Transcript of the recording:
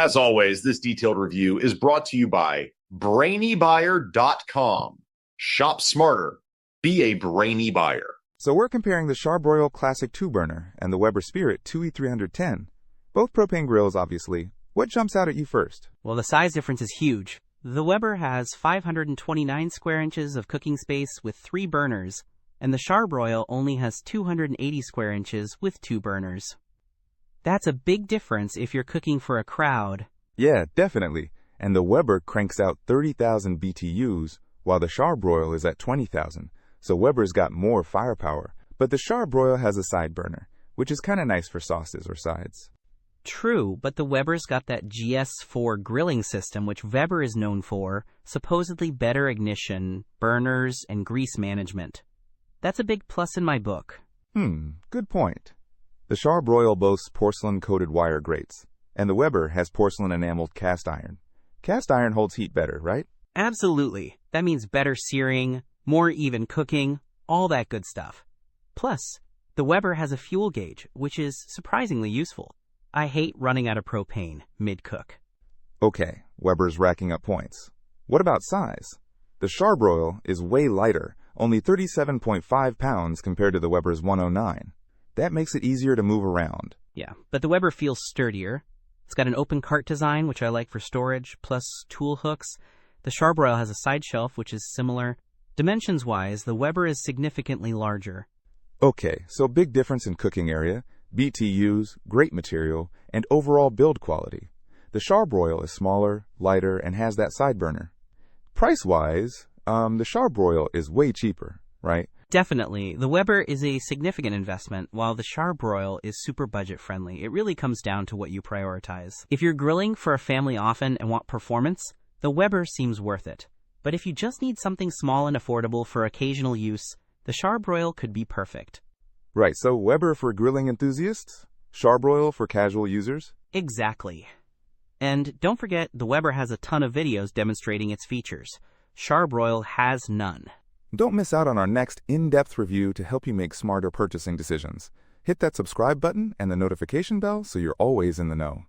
As always, this detailed review is brought to you by BrainyBuyer.com. Shop smarter. Be a brainy buyer. So we're comparing the Charbroil Classic 2-burner and the Weber Spirit 2E-310. Both propane grills, obviously. What jumps out at you first? Well, the size difference is huge. The Weber has 529 square inches of cooking space with 3 burners, and the Charbroil only has 280 square inches with 2 burners. That's a big difference if you're cooking for a crowd. Yeah, definitely. And the Weber cranks out 30,000 BTUs, while the Charbroil is at 20,000. So Weber's got more firepower. But the Charbroil has a side burner, which is kind of nice for sauces or sides. True, but the Weber's got that GS4 grilling system, which Weber is known for, supposedly better ignition, burners, and grease management. That's a big plus in my book. Good point. The Charbroil boasts porcelain-coated wire grates, and the Weber has porcelain-enameled cast iron. Cast iron holds heat better, right? Absolutely. That means better searing, more even cooking, all that good stuff. Plus, the Weber has a fuel gauge, which is surprisingly useful. I hate running out of propane mid-cook. Okay, Weber's racking up points. What about size? The Charbroil is way lighter, only 37.5 pounds compared to the Weber's 109. That makes it easier to move around. Yeah, but the Weber feels sturdier. It's got an open cart design, which I like for storage, plus tool hooks. The Charbroil has a side shelf, which is similar. Dimensions-wise, the Weber is significantly larger. Okay, so big difference in cooking area, BTUs, great material, and overall build quality. The Charbroil is smaller, lighter, and has that side burner. Price-wise, the Charbroil is way cheaper, right? Definitely. The Weber is a significant investment, while the Charbroil is super budget-friendly. It really comes down to what you prioritize. If you're grilling for a family often and want performance, the Weber seems worth it. But if you just need something small and affordable for occasional use, the Charbroil could be perfect. Right, so Weber for grilling enthusiasts, Charbroil for casual users? Exactly. And don't forget, the Weber has a ton of videos demonstrating its features. Charbroil has none. Don't miss out on our next in-depth review to help you make smarter purchasing decisions. Hit that subscribe button and the notification bell so you're always in the know.